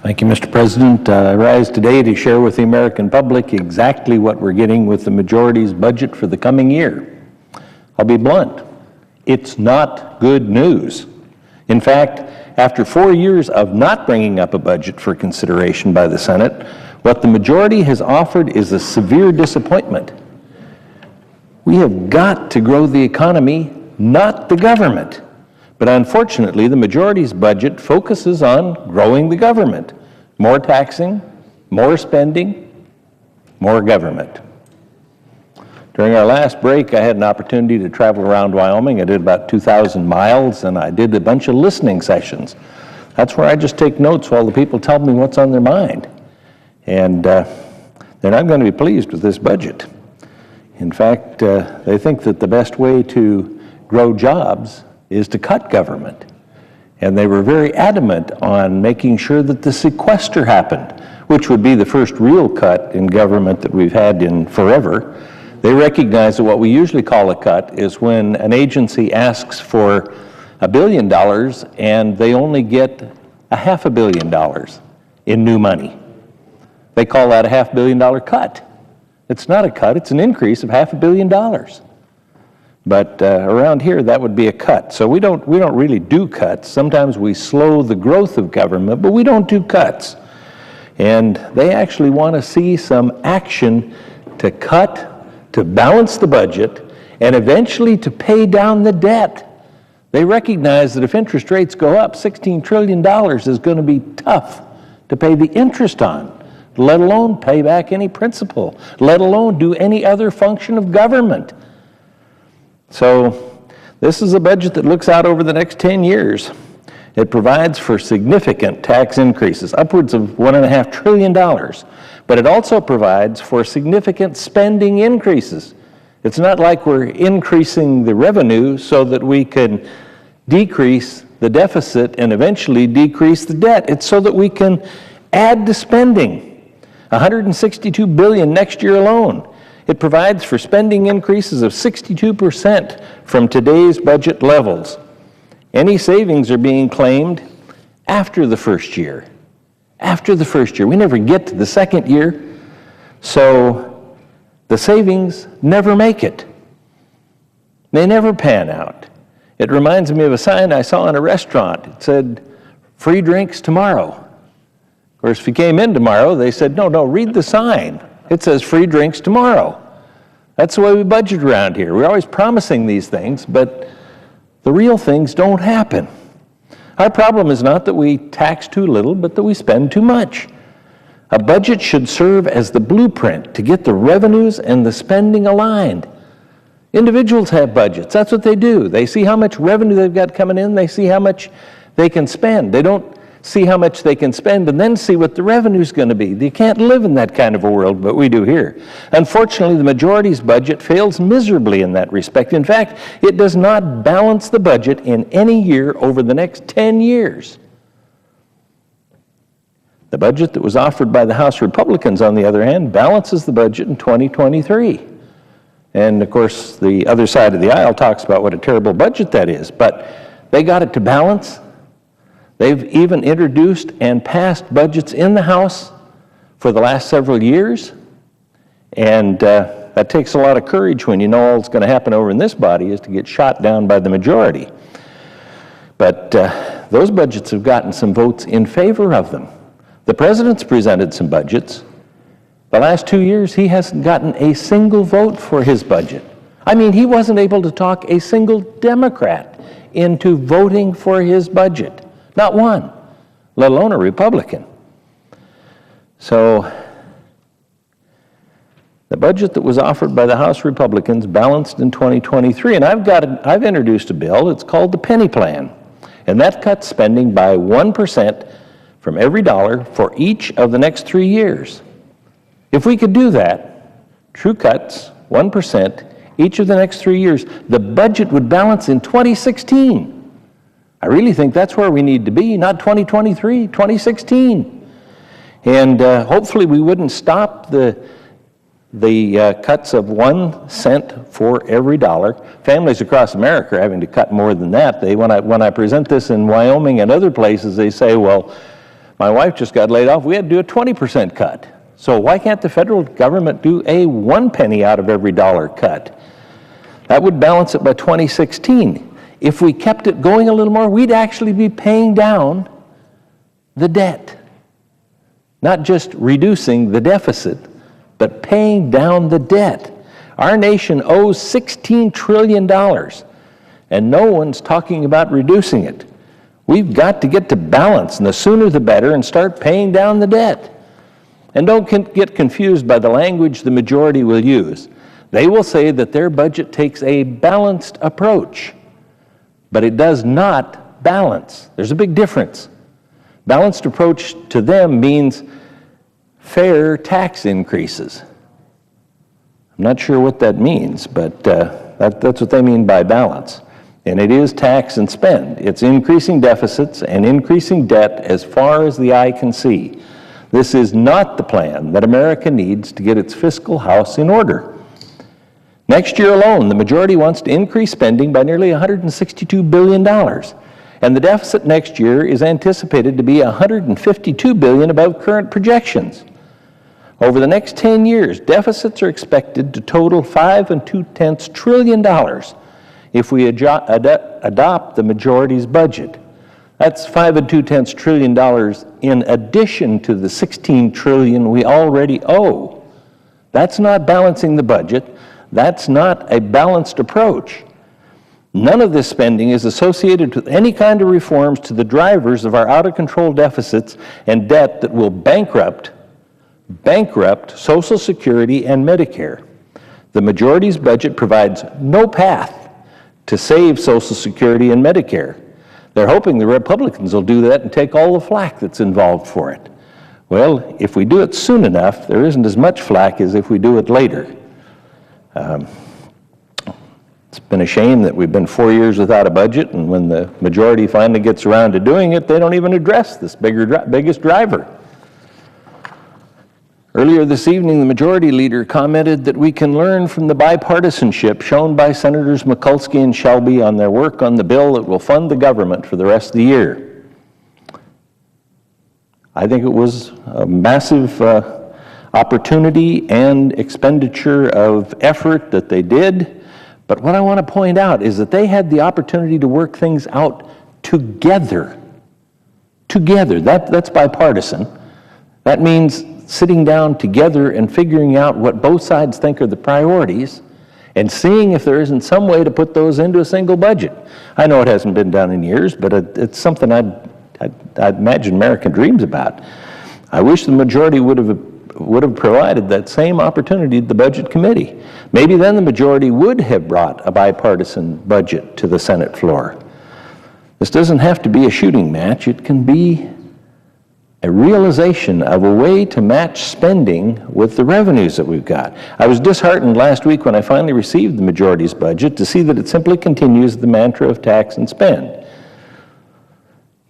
Thank you, Mr. President. I rise today to share with the American public exactly what we're getting with the majority's budget for the coming year. I'll be blunt. It's not good news. In fact, after 4 years of not bringing up a budget for consideration by the Senate, what the majority has offered is a severe disappointment. We have got to grow the economy, not the government. But unfortunately, the majority's budget focuses on growing the government. More taxing, more spending, more government. During our last break, I had an opportunity to travel around Wyoming. I did about 2,000 miles, and I did a bunch of listening sessions. That's where I just take notes while the people tell me what's on their mind. And they're not going to be pleased with this budget. In fact, they think that the best way to grow jobs is to cut government. And they were very adamant on making sure that the sequester happened, which would be the first real cut in government that we've had in forever. They recognize that what we usually call a cut is when an agency asks for $1 billion and they only get $500 million in new money. They call that a $500 million cut. It's not a cut, it's an increase of $500 million. But around here, that would be a cut. So we don't really do cuts. Sometimes we slow the growth of government, but we don't do cuts. And they actually want to see some action to cut, to balance the budget, and eventually to pay down the debt. They recognize that if interest rates go up, $16 trillion is going to be tough to pay the interest on, let alone pay back any principal, let alone do any other function of government. So this is a budget that looks out over the next 10 years. It provides for significant tax increases, upwards of $1.5 trillion, but it also provides for significant spending increases. It's not like we're increasing the revenue so that we can decrease the deficit and eventually decrease the debt. It's so that we can add to spending, $162 billion next year alone. It provides for spending increases of 62% from today's budget levels. Any savings are being claimed after the first year. After the first year. We never get to the second year, so the savings never make it. They never pan out. It reminds me of a sign I saw in a restaurant. It said, "Free drinks tomorrow." Of course, if you came in tomorrow, they said, no, read the sign. It says free drinks tomorrow. That's the way we budget around here. We're always promising these things, but the real things don't happen. Our problem is not that we tax too little, but that we spend too much. A budget should serve as the blueprint to get the revenues and the spending aligned. Individuals have budgets. That's what they do. They see how much revenue they've got coming in. They see how much they can spend. They don't see how much they can spend and then see what the revenue is going to be. They can't live in that kind of a world, but we do here. Unfortunately, the majority's budget fails miserably in that respect. In fact, it does not balance the budget in any year over the next 10 years. The budget that was offered by the House Republicans, on the other hand, balances the budget in 2023. And of course, the other side of the aisle talks about what a terrible budget that is, but they got it to balance. They've even introduced and passed budgets in the House for the last several years, and that takes a lot of courage when you know all that's going to happen over in this body is to get shot down by the majority. But those budgets have gotten some votes in favor of them. The president's presented some budgets. The last 2 years, he hasn't gotten a single vote for his budget. I mean, he wasn't able to talk a single Democrat into voting for his budget. Not one, let alone a Republican. So the budget that was offered by the House Republicans balanced in 2023, and I've introduced a bill. It's called the Penny Plan, and that cuts spending by 1% from every dollar for each of the next 3 years. If we could do that, true cuts, 1%, each of the next 3 years, the budget would balance in 2016. I really think that's where we need to be, not 2023, 2016. And hopefully we wouldn't stop the cuts of 1 cent for every dollar. Families across America are having to cut more than that. When I present this in Wyoming and other places, they say, well, My wife just got laid off. We had to do a 20% cut. So why can't the federal government do a 1 penny out of every dollar cut? That would balance it by 2016. If we kept it going a little more, we'd actually be paying down the debt. Not just reducing the deficit, but paying down the debt. Our nation owes $16 trillion, and no one's talking about reducing it. We've got to get to balance, and the sooner the better, and start paying down the debt. And don't get confused by the language the majority will use. They will say that their budget takes a balanced approach, but it does not balance. There's a big difference. Balanced approach to them means fair tax increases. I'm not sure what that means, but that's what they mean by balance. And it is tax and spend. It's increasing deficits and increasing debt as far as the eye can see. This is not the plan that America needs to get its fiscal house in order. Next year alone, the majority wants to increase spending by nearly $162 billion. And the deficit next year is anticipated to be $152 billion above current projections. Over the next 10 years, deficits are expected to total $5.2 trillion if we adopt the majority's budget. That's $5.2 trillion in addition to the $16 trillion we already owe. That's not balancing the budget. That's not a balanced approach. None of this spending is associated with any kind of reforms to the drivers of our out-of-control deficits and debt that will bankrupt Social Security and Medicare. The majority's budget provides no path to save Social Security and Medicare. They're hoping the Republicans will do that and take all the flack that's involved for it. Well, if we do it soon enough, there isn't as much flack as if we do it later. It's been a shame that we've been 4 years without a budget, and when the majority finally gets around to doing it, they don't even address this biggest driver. Earlier this evening, the majority leader commented that we can learn from the bipartisanship shown by Senators Mikulski and Shelby on their work on the bill that will fund the government for the rest of the year. I think it was a massive opportunity and expenditure of effort that they did. But what I want to point out is that they had the opportunity to work things out together. Together. That's bipartisan. That means sitting down together and figuring out what both sides think are the priorities and seeing if there isn't some way to put those into a single budget. I know it hasn't been done in years, but it's something I'd imagine American dreams about. I wish the majority would have provided that same opportunity to the Budget Committee. Maybe then the majority would have brought a bipartisan budget to the Senate floor. This doesn't have to be a shooting match. It can be a realization of a way to match spending with the revenues that we've got. I was disheartened last week when I finally received the majority's budget to see that it simply continues the mantra of tax and spend.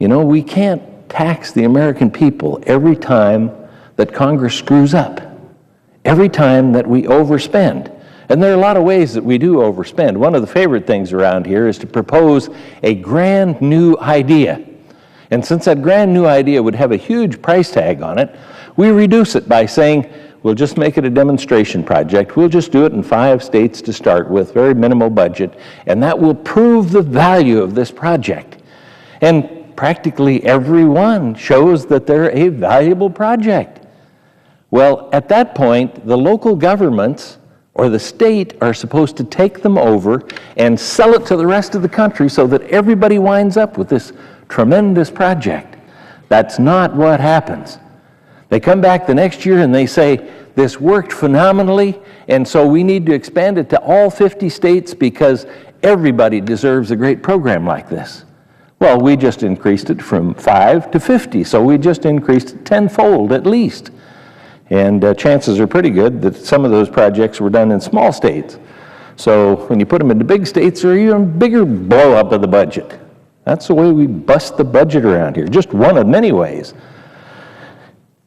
You know, we can't tax the American people every time that Congress screws up, every time that we overspend. And there are a lot of ways that we do overspend. One of the favorite things around here is to propose a grand new idea. And since that grand new idea would have a huge price tag on it, we reduce it by saying, we'll just make it a demonstration project. We'll just do it in 5 states to start with, very minimal budget, and that will prove the value of this project. And practically everyone shows that they're a valuable project. Well, at that point, the local governments or the state are supposed to take them over and sell it to the rest of the country so that everybody winds up with this tremendous project. That's not what happens. They come back the next year and they say, this worked phenomenally, and so we need to expand it to all 50 states because everybody deserves a great program like this. Well, we just increased it from 5 to 50, so we just increased it tenfold at least. And chances are pretty good that some of those projects were done in small states. So when you put them into big states, there's even bigger blow up of the budget. That's the way we bust the budget around here, just one of many ways.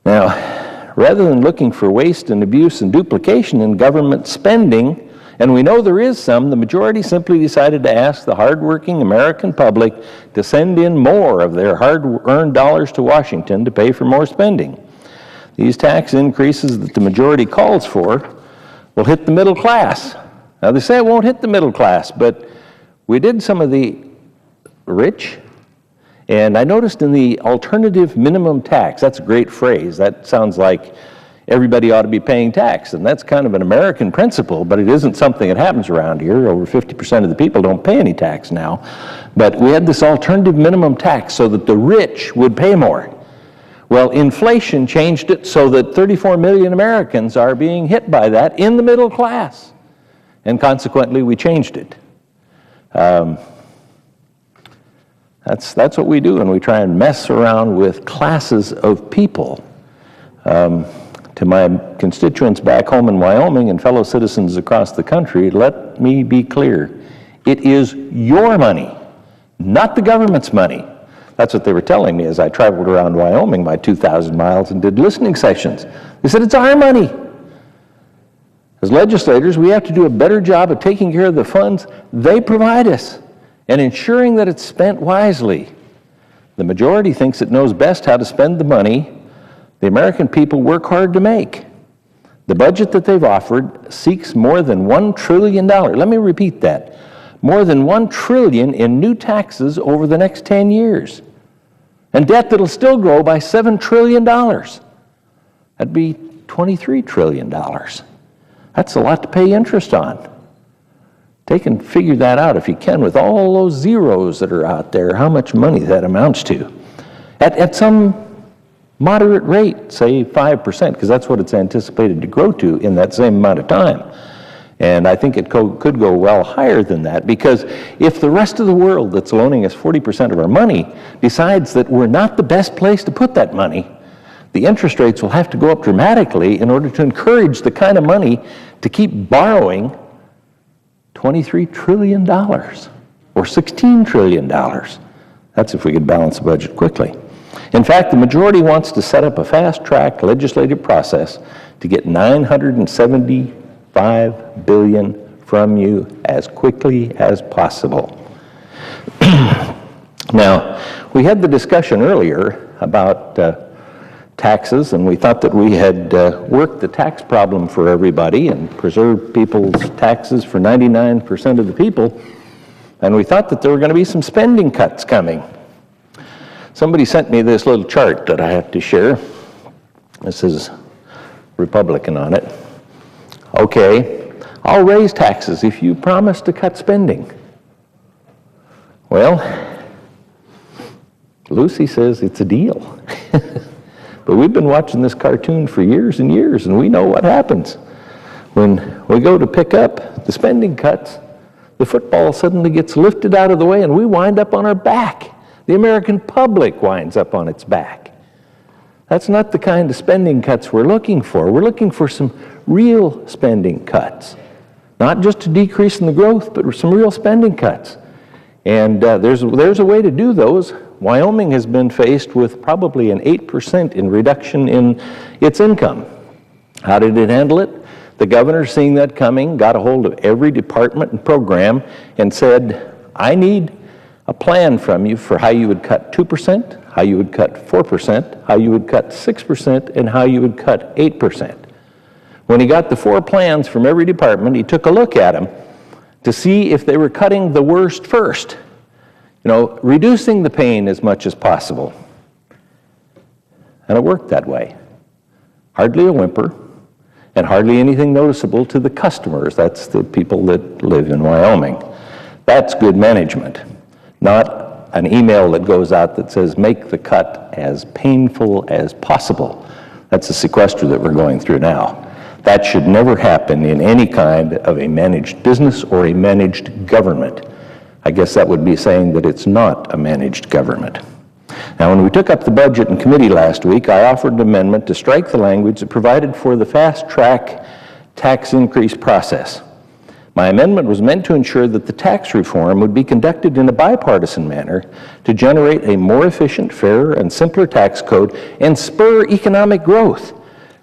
Now, rather than looking for waste and abuse and duplication in government spending, And we know there is some. The majority simply decided to ask the hardworking American public to send in more of their hard-earned dollars to Washington to pay for more spending. These tax increases that the majority calls for will hit the middle class. Now, they say it won't hit the middle class, but we did some of the rich, and I noticed in the alternative minimum tax, that's a great phrase. That sounds like everybody ought to be paying tax, and that's kind of an American principle, but it isn't something that happens around here. Over 50% of the people don't pay any tax now. But we had this alternative minimum tax so that the rich would pay more. Well, inflation changed it so that 34 million Americans are being hit by that in the middle class, and consequently we changed it. That's what we do, and we try and mess around with classes of people. To my constituents back home in Wyoming and fellow citizens across the country, let me be clear. It is your money, not the government's money. That's what they were telling me as I traveled around Wyoming my 2,000 miles and did listening sessions. They said, it's our money. As legislators, we have to do a better job of taking care of the funds they provide us and ensuring that it's spent wisely. The majority thinks it knows best how to spend the money the American people work hard to make. The budget that they've offered seeks more than $1 trillion. Let me repeat that. More than $1 trillion in new taxes over the next 10 years. And debt that'll still grow by $7 trillion. That'd be $23 trillion. That's a lot to pay interest on. Take and figure that out if you can with all those zeros that are out there, how much money that amounts to. At some moderate rate, say 5%, because that's what it's anticipated to grow to in that same amount of time. And I think it could go well higher than that, because if the rest of the world that's loaning us 40% of our money decides that we're not the best place to put that money, the interest rates will have to go up dramatically in order to encourage the kind of money to keep borrowing $23 trillion or $16 trillion. That's if we could balance the budget quickly. In fact, the majority wants to set up a fast-track legislative process to get $975 billion from you as quickly as possible. Now, we had the discussion earlier about taxes, and we thought that we had worked the tax problem for everybody and preserved people's taxes for 99% of the people, and we thought that there were going to be some spending cuts coming. Somebody sent me this little chart that I have to share. This is Republican on it. Okay, I'll raise taxes if you promise to cut spending. Well, Lucy says it's a deal. But we've been watching this cartoon for years and years, and we know what happens. When we go to pick up the spending cuts, the football suddenly gets lifted out of the way and we wind up on our back. The American public winds up on its back. That's not the kind of spending cuts we're looking for. We're looking for some real spending cuts. Not just to decrease in the growth, but some real spending cuts. And there's a way to do those. Wyoming has been faced with probably an 8% in reduction in its income. How did it handle it? The governor, seeing that coming, got a hold of every department and program and said, I need a plan from you for how you would cut 2%, how you would cut 4%, how you would cut 6%, and how you would cut 8%. When he got the 4 plans from every department, he took a look at them to see if they were cutting the worst first. You know, reducing the pain as much as possible. And it worked that way. Hardly a whimper, and hardly anything noticeable to the customers. That's the people that live in Wyoming. That's good management. Not an email that goes out that says, make the cut as painful as possible. That's the sequester that we're going through now. That should never happen in any kind of a managed business or a managed government. I guess that would be saying that it's not a managed government. Now, when we took up the budget in committee last week, I offered an amendment to strike the language that provided for the fast-track tax increase process. My amendment was meant to ensure that the tax reform would be conducted in a bipartisan manner to generate a more efficient, fairer, and simpler tax code and spur economic growth.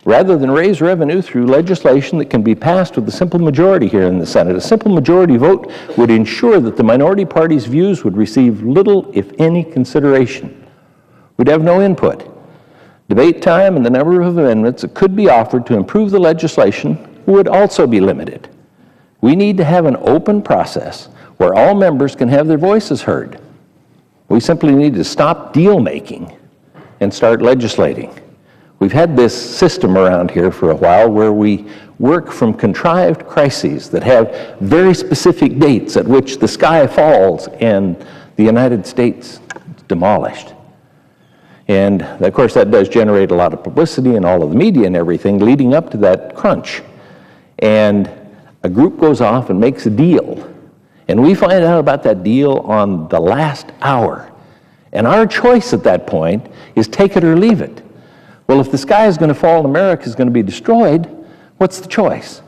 rather than raise revenue through legislation that can be passed with a simple majority here in the Senate. A simple majority vote would ensure that the minority party's views would receive little, if any, consideration. We'd have no input. Debate time and the number of amendments that could be offered to improve the legislation would also be limited. We need to have an open process where all members can have their voices heard. We simply need to stop deal-making and start legislating. We've had this system around here for a while where we work from contrived crises that have very specific dates at which the sky falls and the United States is demolished. And of course that does generate a lot of publicity and all of the media and everything leading up to that crunch. And a group goes off and makes a deal. And we find out about that deal on the last hour. And our choice at that point is take it or leave it. Well, if the sky is going to fall and America is going to be destroyed, what's the choice?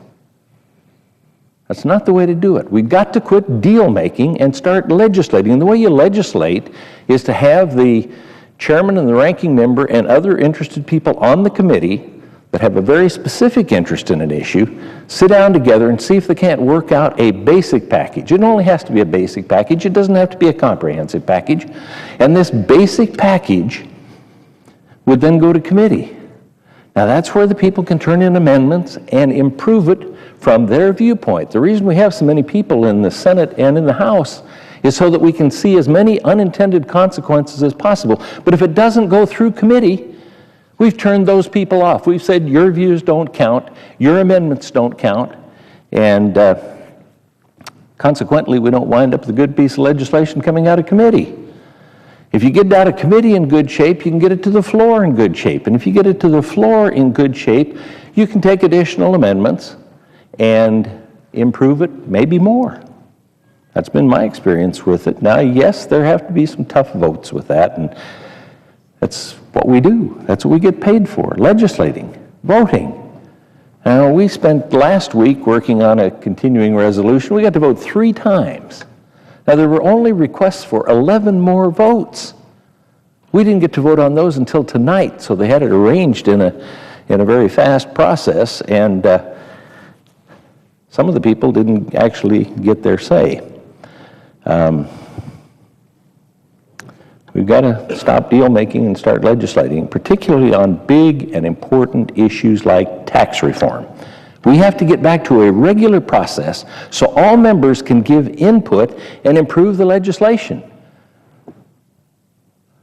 That's not the way to do it. We've got to quit deal-making and start legislating. And the way you legislate is to have the chairman and the ranking member and other interested people on the committee that have a very specific interest in an issue sit down together and see if they can't work out a basic package. It only has to be a basic package. It doesn't have to be a comprehensive package. And this basic package would then go to committee. Now that's where the people can turn in amendments and improve it from their viewpoint. The reason we have so many people in the Senate and in the House is so that we can see as many unintended consequences as possible. But if it doesn't go through committee, we've turned those people off. We've said your views don't count, your amendments don't count, and consequently we don't wind up with a good piece of legislation coming out of committee. If you get it out of committee in good shape, you can get it to the floor in good shape. And if you get it to the floor in good shape, you can take additional amendments and improve it, maybe more. That's been my experience with it. Now, yes, there have to be some tough votes with that, and that's what we do. That's what we get paid for, legislating, voting. Now, we spent last week working on a continuing resolution. We got to vote 3 times. Now, there were only requests for 11 more votes. We didn't get to vote on those until tonight, so they had it arranged in a very fast process, and some of the people didn't actually get their say. We've got to stop deal-making and start legislating, particularly on big and important issues like tax reform. We have to get back to a regular process so all members can give input and improve the legislation.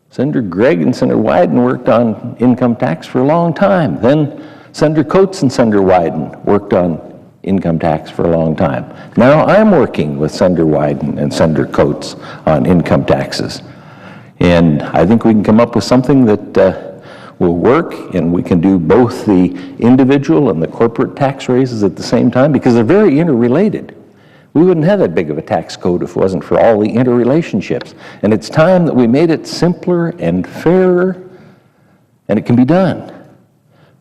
Senator Gregg and Senator Wyden worked on income tax for a long time. Then Senator Coates and Senator Wyden worked on income tax for a long time. Now I'm working with Senator Wyden and Senator Coates on income taxes. And I think we can come up with something that will work, and we can do both the individual and the corporate tax raises at the same time because they're very interrelated. We wouldn't have that big of a tax code if it wasn't for all the interrelationships. And it's time that we made it simpler and fairer, and it can be done.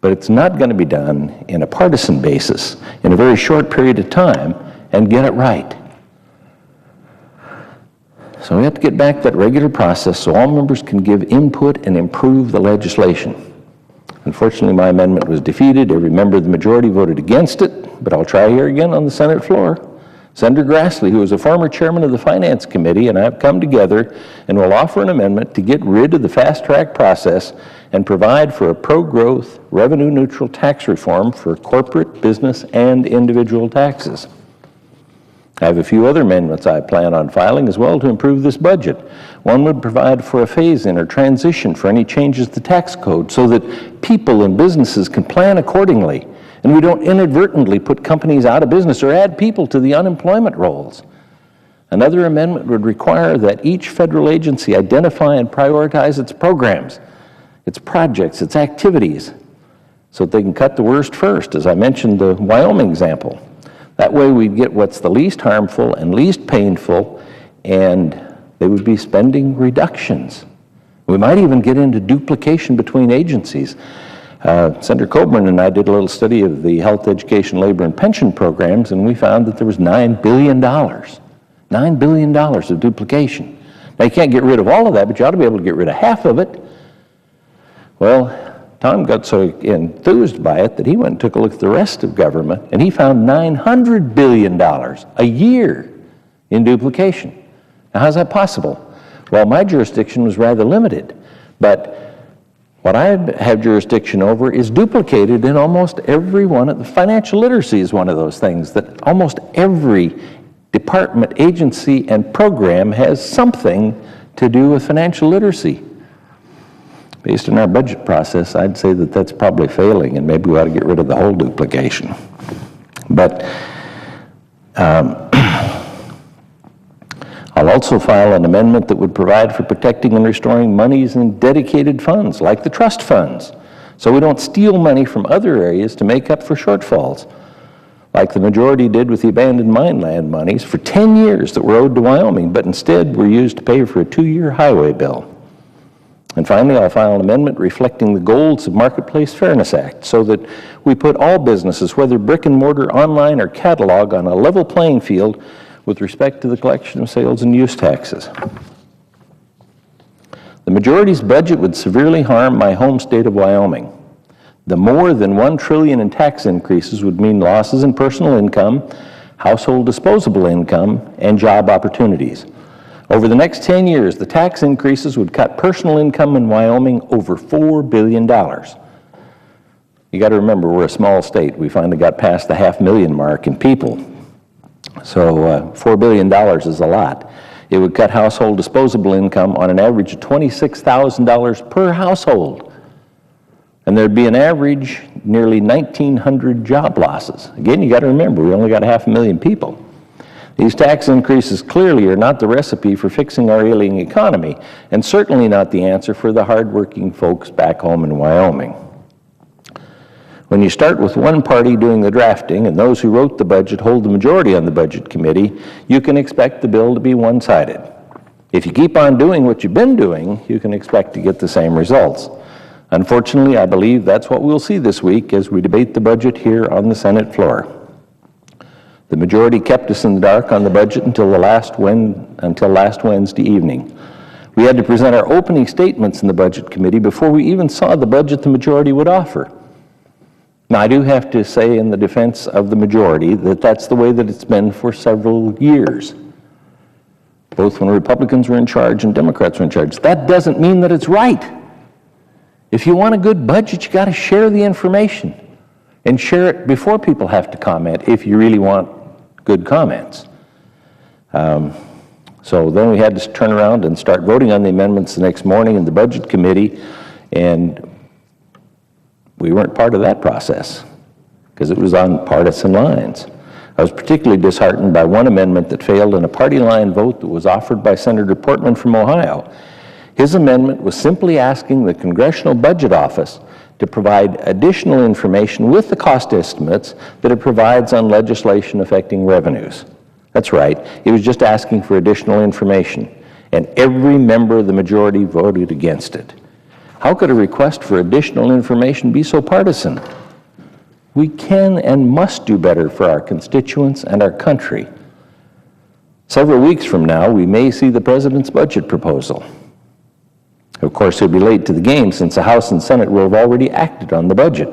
But it's not going to be done in a partisan basis in a very short period of time and get it right. So we have to get back to that regular process so all members can give input and improve the legislation. Unfortunately, my amendment was defeated. Every member of the majority voted against it, but I'll try here again on the Senate floor. Senator Grassley, who is a former chairman of the Finance Committee, and I have come together and will offer an amendment to get rid of the fast-track process and provide for a pro-growth, revenue-neutral tax reform for corporate, business, and individual taxes. I have a few other amendments I plan on filing as well to improve this budget. One would provide for a phase-in or transition for any changes to the tax code so that people and businesses can plan accordingly and we don't inadvertently put companies out of business or add people to the unemployment rolls. Another amendment would require that each federal agency identify and prioritize its programs, its projects, its activities, so that they can cut the worst first, as I mentioned the Wyoming example. That way we'd get what's the least harmful and least painful, and they would be spending reductions. We might even get into duplication between agencies. Senator Coburn and I did a little study of the health, education, labor, and pension programs, and we found that there was $9 billion. $9 billion of duplication. Now, you can't get rid of all of that, but you ought to be able to get rid of half of it. Well, Tom got so enthused by it that he went and took a look at the rest of government, and he found $900 billion a year in duplication. Now, how's that possible? Well, my jurisdiction was rather limited, but what I have jurisdiction over is duplicated in almost every one of the financial literacy is one of those things that almost every department, agency, and program has something to do with financial literacy. Based on our budget process, I'd say that that's probably failing, and maybe we ought to get rid of the whole duplication. But I'll also file an amendment that would provide for protecting and restoring monies in dedicated funds, like the trust funds, so we don't steal money from other areas to make up for shortfalls, like the majority did with the abandoned mine land monies for 10 years that were owed to Wyoming, but instead were used to pay for a 2-year highway bill. And finally, I'll file an amendment reflecting the goals of Marketplace Fairness Act so that we put all businesses, whether brick and mortar, online, or catalog, on a level playing field with respect to the collection of sales and use taxes. The majority's budget would severely harm my home state of Wyoming. The more than $1 trillion in tax increases would mean losses in personal income, household disposable income, and job opportunities. Over the next 10 years, the tax increases would cut personal income in Wyoming over $4 billion. You got to remember, we're a small state. We finally got past the 500,000 mark in people. So $4 billion is a lot. It would cut household disposable income on an average of $26,000 per household. And there'd be an average nearly 1,900 job losses. Again, you got to remember, we only got 500,000 people. These tax increases clearly are not the recipe for fixing our ailing economy, and certainly not the answer for the hardworking folks back home in Wyoming. When you start with one party doing the drafting and those who wrote the budget hold the majority on the budget committee, you can expect the bill to be one-sided. If you keep on doing what you've been doing, you can expect to get the same results. Unfortunately, I believe that's what we'll see this week as we debate the budget here on the Senate floor. The majority kept us in the dark on the budget until last Wednesday evening. We had to present our opening statements in the Budget Committee before we even saw the budget the majority would offer. Now, I do have to say in the defense of the majority that that's the way that it's been for several years, both when Republicans were in charge and Democrats were in charge. That doesn't mean that it's right. If you want a good budget, you got to share the information and share it before people have to comment if you really want good comments. So then we had to turn around and start voting on the amendments the next morning in the Budget Committee, and we weren't part of that process because it was on partisan lines. I was particularly disheartened by one amendment that failed in a party line vote that was offered by Senator Portman from Ohio. His amendment was simply asking the Congressional Budget Office to provide additional information with the cost estimates that it provides on legislation affecting revenues. That's right, it was just asking for additional information, and every member of the majority voted against it. How could a request for additional information be so partisan? We can and must do better for our constituents and our country. Several weeks from now, we may see the President's budget proposal. Of course, he'll be late to the game since the House and Senate will have already acted on the budget.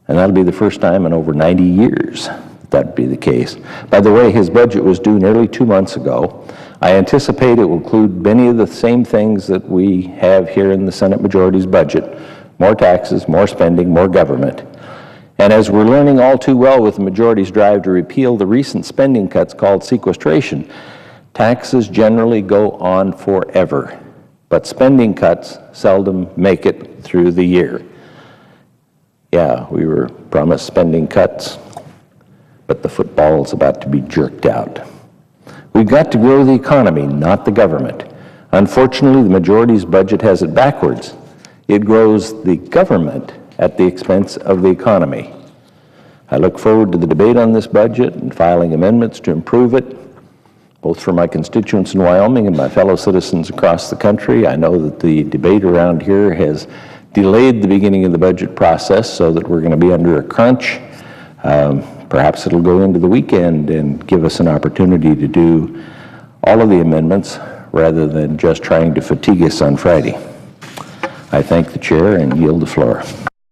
And that'll be the first time in over 90 years that'd be the case. By the way, his budget was due nearly 2 months ago. I anticipate it will include many of the same things that we have here in the Senate majority's budget: more taxes, more spending, more government. And as we're learning all too well with the majority's drive to repeal the recent spending cuts called sequestration, taxes generally go on forever, but spending cuts seldom make it through the year. Yeah, we were promised spending cuts, but the football's about to be jerked out. We've got to grow the economy, not the government. Unfortunately, the majority's budget has it backwards. It grows the government at the expense of the economy. I look forward to the debate on this budget and filing amendments to improve it, both for my constituents in Wyoming and my fellow citizens across the country. I know that the debate around here has delayed the beginning of the budget process so that we're going to be under a crunch. Perhaps it'll go into the weekend and give us an opportunity to do all of the amendments rather than just trying to fatigue us on Friday. I thank the chair and yield the floor.